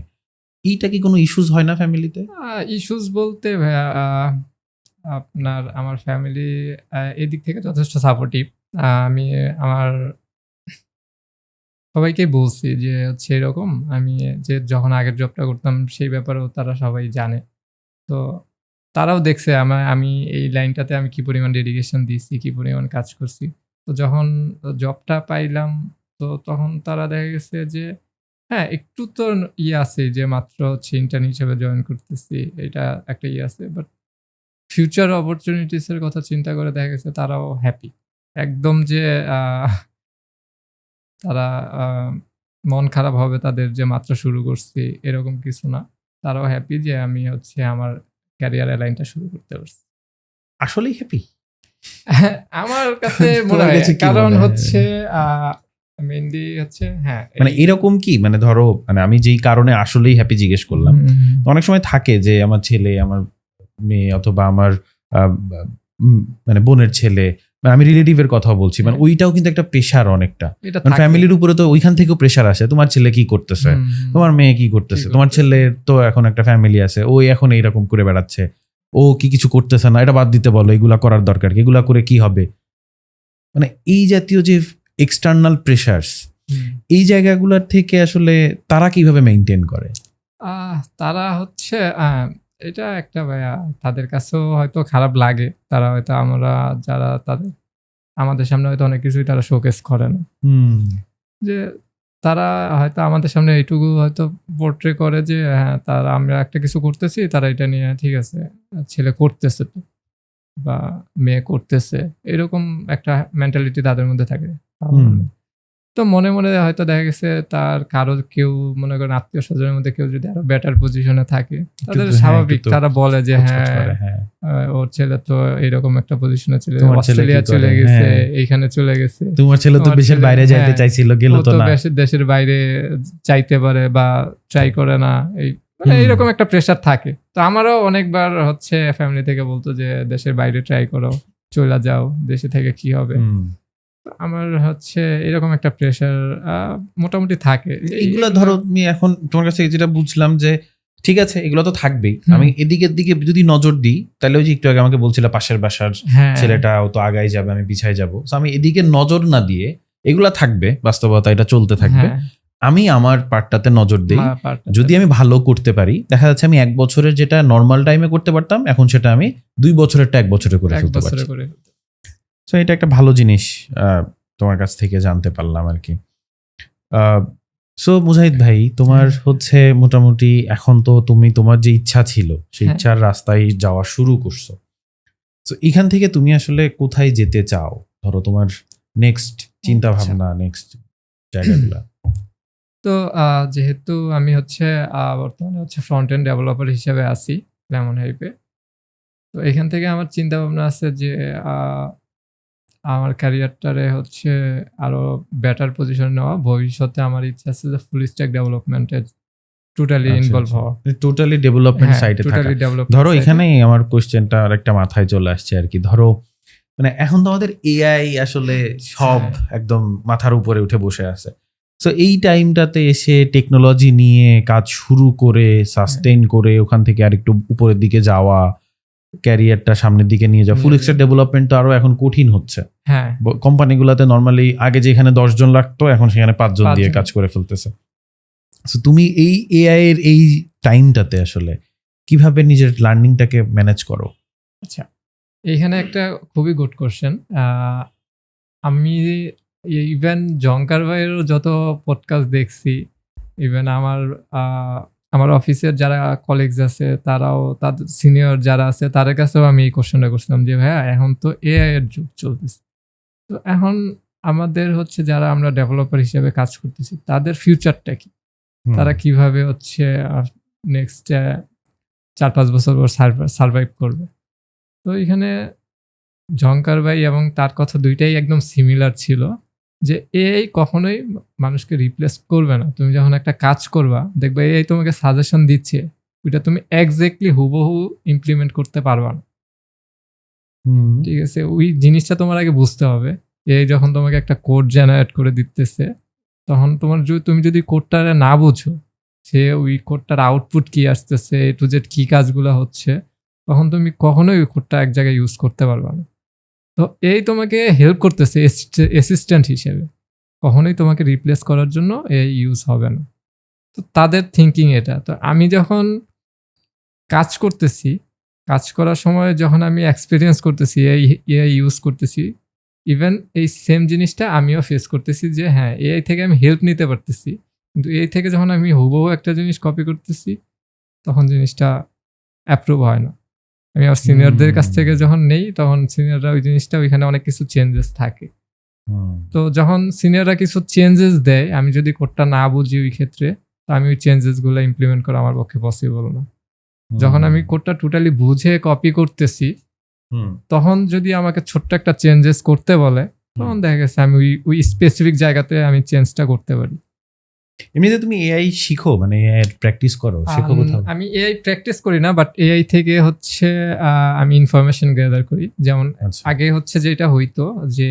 এইটা কি কোনো ইস্যুস হয় না ফ্যামিলিতে? ইস্যুস বলতে ভাইয়া আপনার আমার ফ্যামিলি এদিক থেকে যথেষ্ট সাপোর্টিভ। আমি আমার সবাইকেই বলছি যে হচ্ছে এরকম আমি যে যখন আগের জবটা করতাম সেই ব্যাপারেও তারা সবাই জানে। তো তারাও দেখছে আমি এই লাইনটাতে আমি কি পরিমাণ ডেডিকেশন দিয়েছি, কি পরিমাণ কাজ করছি। তো যখন জবটা পাইলাম তো তখন তারা দেখা গেছে যে হ্যাঁ, একটু তো আছে যে মাত্র হচ্ছে ইন্টার্ন হিসেবে জয়েন করতেছি। এটা একটা আছে। বাট ফিউচার অপরচুনিটিস এর কথা চিন্তা করে দেখা গেছে তারাও হ্যাপি। একদম যে আ তারা মন খারাপ হবে তাদের যে মাত্র শুরু করছি এরকম কিছু না। তারাও হ্যাপি যে আমি হচ্ছে আমার ক্যারিয়ার লাইনটা শুরু করতে পারছি। আসলেই হ্যাপি? আমার কাছে মনে তোমার হয় কাছে কি কারণ মনে হয়? হচ্ছে মেইনলি হচ্ছে হ্যাঁ, মানে এরকম কি, মানে ধরো মানে আমি যেই কারণে আসলেই হ্যাপি জিজ্ঞেস করলাম, তো অনেক সময় থাকে যে আমার ছেলে, আমার মেয়ে অথবা আমার মানে বোনের ছেলে, মানে আমি রিলেটিভের কথা বলছি, মানে ওইটাও কিন্তু একটা প্রেশার অনেকটা। এটা মানে ফ্যামিলির উপরে তো ওইখান থেকেও প্রেশার আসে, তোমার ছেলে কি করতেছে, তোমার মেয়ে কি করতেছে, তোমার ছেলের তো এখন একটা ফ্যামিলি আছে, ও এখন এইরকম করে বেড়াচ্ছে, ও কি কিছু করতেছে না, এটা বাদ দিতে বলো, এগুলা করার দরকার, এগুলা করে কি হবে? মানে এই জাতীয় যে এক্সটার্নাল প্রেশারস, এই জায়গাগুলোর থেকে আসলে তারা কিভাবে মেনটেন করে? তারা হচ্ছে এটা একটা ভাইয়া তাদের কাছেও হয়তো খারাপ লাগে। তারা হয়তো যারা আমাদের সামনে হয়তো অনেক কিছুই তারা শোকেস করে না। যে তারা হয়তো আমাদের সামনে এইটুকু হয়তো পোর্ট্রে করে যে হ্যাঁ, আমরা একটা কিছু করতেছি, তারা এটা নিয়ে ঠিক আছে, ছেলে করতেছে তো বা মেয়ে করতেছে, এরকম একটা মেন্টালিটি তাদের মধ্যে থাকে। তো মনে হয়তো দেখা গেছে তার কেউ মনে করেন আত্মীয়-স্বজনের মধ্যে কেউ যদি আরো বেটার পজিশনে থাকে, তাদের স্বাভাবিক তারা বলে যে হ্যাঁ, ওর ছেলে তো এরকম একটা পজিশনে ছিল, অস্ট্রেলিয়া চলে গেছে, এইখানে চলে গেছে, তোমার ছেলে তো দেশের বাইরে যাইতে চাইছিল, গেল তো না, দেশের বাইরে চাইতে পারে বা ট্রাই করে না, এইরকম একটা প্রেসার থাকে। তো আমারও অনেকবার হচ্ছে ফ্যামিলি থেকে বলতো যে দেশের বাইরে ট্রাই করো, চলে যাও, দেশে থেকে কি হবে। আমার হচ্ছে এরকম একটা প্রেসার মোটামুটি থাকে। এগুলো ধরো তুমি এখন তোমার কাছে যেটা বুঝলাম যে ঠিক আছে, এগুলো তো থাকবেই। আমি এদিকের দিকে যদি নজর দিই, তাহলে ওই যে একটু আগে আমাকে বলছিল পাশের বাসার ছেলেটা তো আগায় যাবে, আমি পিছায় যাবো। আমি এদিকে নজর না দিয়ে, এগুলা থাকবে, বাস্তবতা এটা চলতে থাকবে, আমি আমার পার্টটাতে নজর দিই। যদি আমি ভালো করতে পারি, দেখা যাচ্ছে আমি 1 বছরের যেটা নর্মাল টাইমে করতে পারতাম, এখন সেটা আমি 2 বছরেরটা 1 বছরে করে ফেলতে পারছি। তো এটা একটা ভালো জিনিস তোমার কাছ থেকে জানতে পারলাম আর কি। সো মুজাহিদ ভাই, তোমার হচ্ছে মোটামুটি এখন তো তুমি তোমার যে ইচ্ছা ছিল সেই ইচ্ছার রাস্তায় যাওয়া শুরু করছো। তো এখান থেকে তুমি আসলে কোথায় যেতে চাও? ধরো তোমার নেক্সট চিন্তা ভাবনা, নেক্সট জায়গাগুলো। তো যেহেতু আমি হচ্ছে বর্তমানে হচ্ছে ফ্রন্ট এন্ড ডেভেলপার হিসেবে আছি লেমন হাইপে, তো এখান থেকে আমার চিন্তা ভাবনা আছে যে আমার ক্যারিয়ারটারে হচ্ছে আরো বেটার পজিশন নেওয়া। ভবিষ্যতে আমার ইচ্ছা আছে যে ফুল স্ট্যাক ডেভেলপমেন্টে টোটালি ইনভলভ হওয়া, টোটালি ডেভেলপমেন্ট সাইডে থাকা। ধরো এখানেই আমার কোশ্চেনটা আরেকটা মাথায় চলে আসছে আর কি। ধরো মানে এখন তো আমাদের এআই আসলে সব একদম মাথার উপরে উঠে বসে আছে। সো এই টাইমটাতে এসে টেকনোলজি নিয়ে কাজ শুরু করে সাস্টেইন করে ওখান থেকে আরেকটু উপরের দিকে যাওয়া, ক্যারিয়ারটা সামনের দিকে নিয়ে যাওয়া, ফুল স্ট্যাক ডেভেলপমেন্ট তো আরো এখন কঠিন হচ্ছে। কোম্পানিগুলোতে নর্মালি আগে যেখানে 10 জন লাগতো, এখন সেখানে 5 জন দিয়ে কাজ করে ফেলতেছে। সো তুমি এই এআই এর এই টাইমটাতে আসলে কিভাবে নিজের লার্নিংটাকে ম্যানেজ করো? আচ্ছা, এইখানে একটা খুবই গুড কোশ্চেন। আমি ইভেন জঙ্কার ভাইয়েরও যত পডকাস্ট দেখছি, ইভেন আমার অফিসের যারা কলিগস আছে, তারাও তাদের সিনিয়র যারা আছে তাদের কাছেও আমি এই কোশ্চেনটা করছিলাম যে ভাইয়া এখন তো এআই এর যুগ চলতেছে, তো এখন আমাদের হচ্ছে যারা আমরা ডেভেলপার হিসেবে কাজ করতেছি তাদের ফিউচারটা কি, তারা কিভাবে হচ্ছে নেক্সট 4-5 বছর পর সার্ভাইভ করবে। তো এখানে জঙ্কার ভাই এবং তার কথা দুইটাই একদম সিমিলার ছিল যে এআই কখনোই মানুষকে রিপ্লেস করবে না। তুমি যখন একটা কাজ করবা, দেখবে এআই তোমাকে সাজেশন দিচ্ছে, ওইটা তুমি এক্স্যাক্টলি হুবহু ইমপ্লিমেন্ট করতে পারবা না। ঠিক আছে, ওই জিনিসটা তোমার আগে বুঝতে হবে। এআই যখন তোমাকে একটা কোড জেনারেট করে দিতেছে, তখন তুমি যদি কোডটা না বুঝো, সে ওই কোডটার আউটপুট কি আসতেছে, টু জেড কি কাজগুলো হচ্ছে, তখন তুমি কখনোই ওই কোডটা এক জায়গায় ইউজ করতে পারবা না। তো এই তোমাকে হেল্প করতেছে অ্যাসিস্ট্যান্ট হিসেবে, কখনোই তোমাকে রিপ্লেস করার জন্য এই ইউজ হবে না। তো তাদের থিঙ্কিং এটা। তো আমি যখন কাজ করতেছি, কাজ করার সময় যখন আমি এক্সপিরিয়েন্স করতেছি এআই ইউজ করতেছি, ইভেন এই সেম জিনিসটা আমিও ফেস করতেছি যে হ্যাঁ, এআই থেকে আমি হেল্প নিতে পারতেছি, কিন্তু এআই থেকে যখন আমি হুবহু একটা জিনিস কপি করতেছি, তখন জিনিসটা অ্যাপ্রুভ হয় না। আমি আমার সিনিয়রদের কাছ থেকে যখন নেই, তখন সিনিয়ররা ওই জিনিসটা, ওইখানে অনেক কিছু চেঞ্জেস থাকে। তো যখন সিনিয়ররা কিছু চেঞ্জেস দেয়, আমি যদি কোডটা না বুঝি ওই ক্ষেত্রে, তো আমি ওই চেঞ্জেসগুলো ইমপ্লিমেন্ট করা আমার পক্ষে পসিবল না। যখন আমি কোডটা টোটালি বুঝে কপি করতেছি, তখন যদি আমাকে ছোট্ট একটা চেঞ্জেস করতে বলে, তখন দেখা গেছে আমি ওই স্পেসিফিক জায়গাতে আমি চেঞ্জটা করতে পারি। এমনিতে তুমি এআই শিখো, মানে এআই প্র্যাকটিস করো, শেখো কোথাও? আমি এআই প্র্যাকটিস করি না, বাট এআই থেকে হচ্ছে আমি ইনফরমেশন গ্যাদার করি। যেমন আগে হচ্ছে যেটা হইতো যে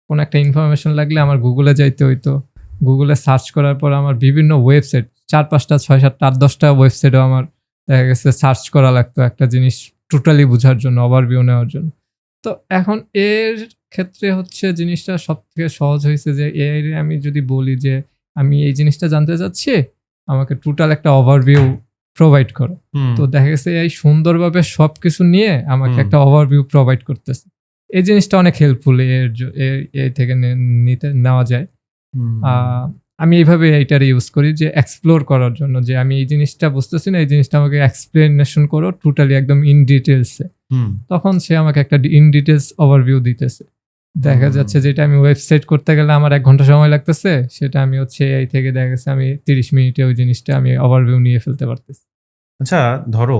কোন একটা ইনফরমেশন লাগলে আমার গুগলে যাইতে হইতো, গুগলে সার্চ করার পর আমার বিভিন্ন ওয়েবসাইট 4-5টা 6-7টা 8-10টা ওয়েবসাইটও আমার দেখা গেছে সার্চ করা লাগতো একটা জিনিস টোটালি বোঝার জন্য, ওভারভিউ নেওয়ার জন্য। তো এখন এর ক্ষেত্রে হচ্ছে জিনিসটা সবথেকে সহজ হয়েছে যে এআই রে আমি যদি বলি যে আমি এই জিনিসটা জানতে চাচ্ছি, আমাকে টোটাল একটা ওভারভিউ প্রোভাইড করো। তো দেখা গেছে এই সুন্দরভাবে সবকিছু নিয়ে আমাকে হুম। একটা ওভারভিউ প্রোভাইড করতেছে। এই জিনিসটা অনেক হেল্পফুল এই থেকে নেওয়া যায়। আমি এইভাবে এইটার ইউজ করি যে এক্সপ্লোর করার জন্য, যে আমি এই জিনিসটা বুঝতেছি না, এই জিনিসটা আমাকে এক্সপ্লেনেশন করো টোটালি একদম ইন ডিটেলসে। তখন সে আমাকে একটা ইন ডিটেলস ওভারভিউ দিতেছে। দেখা যাচ্ছে যেটা আমি ওয়েবসাইট করতে গেলে আমার 1 ঘন্টা সময় লাগতেছে, সেটা আমি হচ্ছে এই থেকে দেখা গেছে আমি 30 মিনিটে ওই জিনিসটা আমি ওভারভিউ নিয়ে ফেলতে পারতেছি। আচ্ছা, ধরো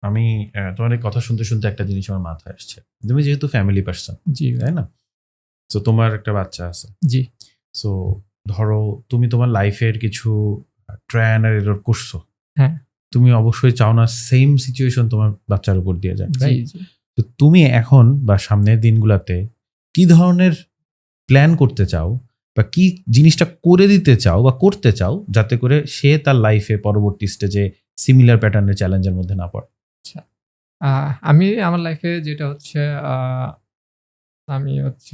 আমি তোমার এই কথা শুনতে শুনতে একটা জিনিস আমার মাথায় আসছে। তুমি যেহেতু ফ্যামিলি পার্সন, জি তাই না? তো তোমার একটা বাচ্চা আছে। জি সো ধরো তুমি তোমার লাইফের কিছু ট্রায়াল আর এরর করছো, হ্যাঁ তুমি অবশ্যই চাও না সেম সিচুয়েশন তোমার বাচ্চার উপর দিয়ে যায়, জি right? জি। তো তুমি এখন বা সামনের দিনগুলোতে কি ধরনের প্ল্যান করতে চাও বা কি জিনিসটা করে দিতে চাও বা করতে চাও যাতে করে সে তার লাইফে পরবর্তী স্টেজে সিমিলার প্যাটার্নের চ্যালেঞ্জের মধ্যে না পড়ে? আমি আমার লাইফে যেটা হচ্ছে আমি হচ্ছে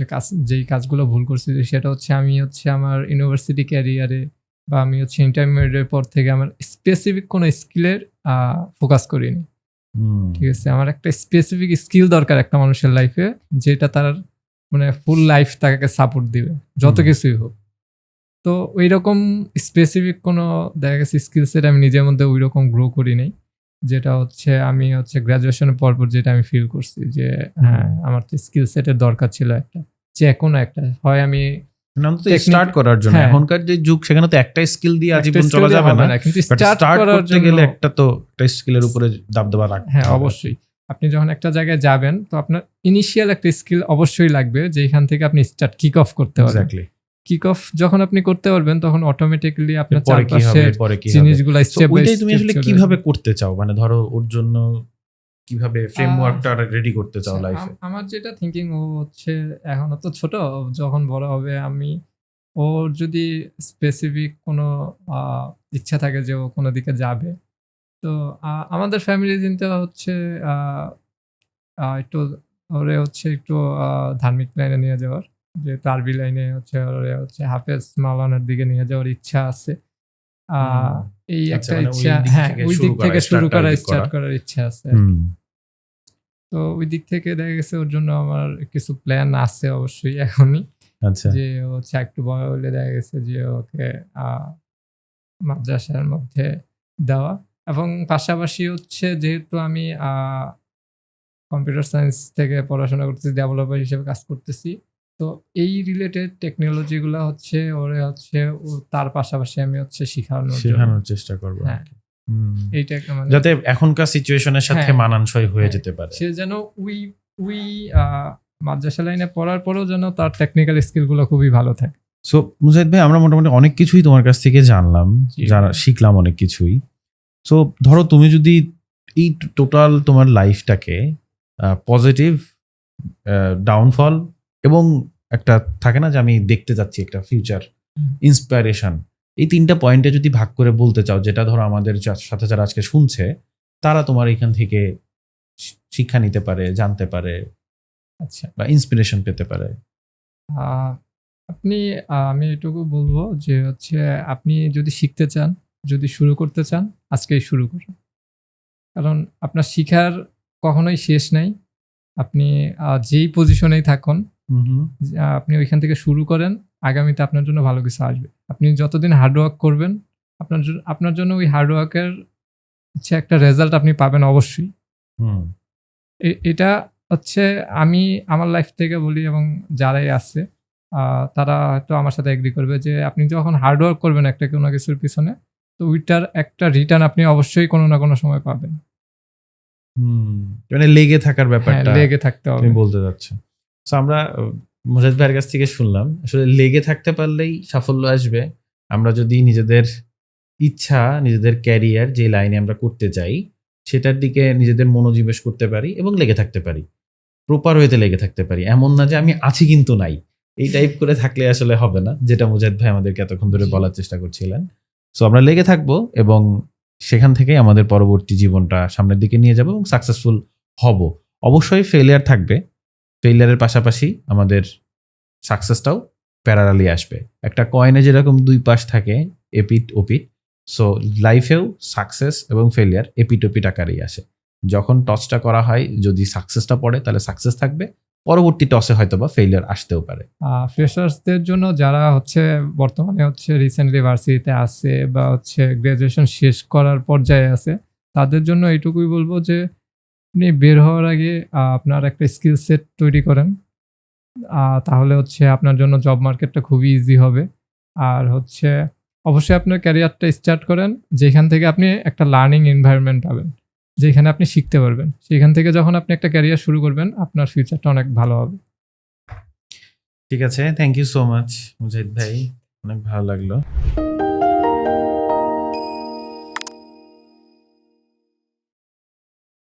যেই কাজগুলো ভুল করছি সেটা হচ্ছে আমি হচ্ছে আমার ইউনিভার্সিটি ক্যারিয়ারে বা আমি হচ্ছে ইন্টারমিডিয়েটের পর থেকে আমার স্পেসিফিক কোনো স্কিলের ফোকাস করিনি। ঠিক আছে, আমার একটা স্পেসিফিক স্কিল দরকার একটা মানুষের লাইফে, যেটা তার মানে ফুল লাইফ তাকে সাপোর্ট দিবে যত হুম। কিছুই হোক। তো ওই রকম স্পেসিফিক কোনো দেখা গেছে স্কিল সেট আমি নিজের মধ্যে ওই রকম গ্রো করি নাই, যেটা হচ্ছে আমি হচ্ছে গ্রাজুয়েশনের পর যেটা আমি ফিল করছি যে হ্যাঁ আমার তো স্কিল সেটের দরকার ছিল একটা, যে কোনো একটা হয় আমি মানে অন্তত Technique- স্টার্ট করার জন্য। হ্যাঁ। এখনকার যে যুগ, সেখানে তো একটা স্কিল দিয়ে একটা আজীবন skill চলা দিয়ে যাবে হবে না, কিন্তু বাট স্টার্ট স্টার্ট করার করতে গেলে জন্য একটা স্কিলের উপরে দাবদাবা রাখতে হ্যাঁ হবে। অবশ্যই। আপনি যখন একটা জায়গায় যাবেন তো আপনার ইনিশিয়াল একটা স্কিল অবশ্যই লাগবে, যেখান থেকে আপনি স্টার্ট কিক অফ করতে পারবেন। এক্স্যাক্টলি। কিক অফ যখন আপনি করতে পারবেন তখন অটোমেটিক্যালি আপনার পরে কি হবে, চারপাশের পরে কি হবে, জিনিসগুলো So, স্টেপ বাই ওইটাই তুমি স্টেপ আসলে কিভাবে করতে চাও? মানে ধরো ওর জন্য কিভাবে ফ্রেমওয়ার্কটা রেডি করতে চাও লাইফে? আমার যেটা থিঙ্কিং ও হচ্ছে এখনো তো ছোট, যখন বড় হবে আমি ওর যদি স্পেসিফিক কোনো ইচ্ছা থাকে যে ও কোনো দিকে যাবে, তো আমাদের ফ্যামিলি চিন্তা হচ্ছে একটু ওরে হচ্ছে একটু ধার্মিক লাইনে নিয়ে যাওয়ার, যে তারবি লাইনে হচ্ছে ওরে হচ্ছে হাফেজ মাওলানার দিকে নিয়ে যাওয়ার ইচ্ছা আছে। হুম। এই আচ্ছা, একটা মানে ওই ইচ্ছা, দিক হ্যাঁ থেকে ওই শুরু দিক করা, থেকে শুরু start করা, ওই দিক স্টার্ট করা। করার ইচ্ছা আছে। হুম। তো ওই দিক থেকে দেখা গেছে ওর জন্য আমার কিছু প্ল্যান আছে অবশ্যই এখনই, আচ্ছা। যে হচ্ছে একটু বড় হলে দেখা গেছে যে ওকে মাদ্রাসার মধ্যে দেওয়া, এবং পাশাপাশি হচ্ছে যেহেতু আমি কম্পিউটার সায়েন্স থেকে পড়াশোনা করতেছি, ডেভেলপার হিসেবে কাজ করতেছি, তো এই রিলেটেড টেকনোলজি গুলা হচ্ছে ওরে হচ্ছে তার পাশাপাশি আমি হচ্ছে শেখানোর জন্য। শেখানোর চেষ্টা করবো। হ্যাঁ। এইটা একটা মানে যাতে এখনকার সিচুয়েশনের সাথে হ্যাঁ। মানানসই হয়ে হ্যাঁ। যেতে পারে। সে যেন ওই মাদ্রাসা লাইনে পড়ার পরেও যেন তার টেকনিক্যাল স্কিল গুলো খুবই ভালো থাকে। সো মুজাহিদ ভাই, আমরা মোটামুটি অনেক কিছুই তোমার কাছ থেকে জানলাম, জি। শিখলাম অনেক কিছুই। সো ধরো তুমি যদি এই টোটাল তোমার লাইফটাকে পজিটিভ, ডাউনফল এবং একটা থাকে না যে আমি দেখতে যাচ্ছি একটা ফিউচার, ইন্সপিরেশন, এই 3টা পয়েন্টে যদি ভাগ করে বলতে চাও, যেটা ধরো আমাদের সাথে যারা আজকে শুনছে তারা তোমার এখান থেকে শিক্ষা নিতে পারে, জানতে পারে আচ্ছা, বা ইন্সপিরেশন পেতে পারে। আপনি আমি এটুকু বলবো যে হচ্ছে আপনি যদি শিখতে চান, যদি শুরু করতে চান, আজকেই শুরু করুন। কারণ আপনার শিখার কখনোই শেষ নাই। আপনি যেই পজিশনেই থাকুন, আপনি ওইখান থেকে শুরু করেন, আগামীতে আপনার জন্য ভালো কিছু আসবে। আপনি যতদিন হার্ডওয়ার্ক করবেন, আপনার জন্য ওই হার্ডওয়ার্কের হচ্ছে একটা রেজাল্ট আপনি পাবেন অবশ্যই। এটা হচ্ছে আমি আমার লাইফ থেকে বলি, এবং যারাই আছে তারা হয়তো আমার সাথে এগ্রি করবে, যে আপনি যখন হার্ডওয়ার্ক করবেন একটা কোনো কিছুর পিছনে, তো ওইটার একটা রিটার্ন আপনি অবশ্যই কোনো না কোনো সময় পাবেন। মানে লেগে থাকার হ্যাঁ, ব্যাপারটা লেগে থাকতে হবে। তুমি বলতে যাচ্ছ। সো আমরা মুজাহিদ ভাইয়ের কাছ থেকে শুনলাম আসলে লেগে থাকতে পারলেই সাফল্য আসবে। আমরা যদি নিজেদের ইচ্ছা, নিজেদের ক্যারিয়ার যে লাইনে আমরা করতে চাই সেটার দিকে নিজেদের মনোনিবেশ করতে পারি এবং লেগে থাকতে পারি, প্রপার ওয়েতে লেগে থাকতে পারি। এমন না যে আমি আছি কিন্তু নাই, এই টাইপ করে থাকলে আসলে হবে না, যেটা মুজাহিদ ভাই আমাদেরকে এতক্ষণ ধরে বলার চেষ্টা করছিলেন। সো আমরা লেগে থাকবো এবং সেখান থেকেই আমাদের পরবর্তী জীবনটা সামনের দিকে নিয়ে যাবো এবং সাকসেসফুল হব। অবশ্যই ফেলিয়ার থাকবে, ফেইলিয়ারের পাশাপাশি আমাদের সাকসেসটাও প্যারালালি আসবে। একটা কয়েনে যেরকম দুই পাশ থাকে, এপিট ওপিট, সো লাইফেও সাকসেস এবং ফেলিয়ার এপিট ওপিট আকারেই আসে। যখন টসটা করা হয়, যদি সাকসেসটা পড়ে তাহলে সাকসেস থাকবে, পরবর্তী টসে হয়তো বা ফেলিয়ার আসতেও পারে। ফ্রেশার্সদের জন্য যারা হচ্ছে বর্তমানে হচ্ছে রিসেন্টলি ভার্সিটিতে আছে বা হচ্ছে গ্রাজুয়েশন শেষ করার পর্যায়ে আছে, তাদের জন্য এইটুকুই বলবো যে আপনি বের হওয়ার আগে আপনার একটা স্কিল সেট তৈরি করেন। তাহলে হচ্ছে আপনার জন্য জব মার্কেটটা খুবই ইজি হবে। আর হচ্ছে অবশ্যই আপনার ক্যারিয়ারটা স্টার্ট করেন যেখান থেকে আপনি একটা লার্নিং এনভায়রনমেন্ট পাবেন, যেখানে আপনি শিখতে পারবেন। সেখান থেকে যখন আপনি একটা ক্যারিয়ার শুরু করবেন, আপনার ফিউচারটা অনেক ভালো হবে। ঠিক আছে, থ্যাংক ইউ সো মাচ মুজাহিদ ভাই, অনেক ভালো লাগলো।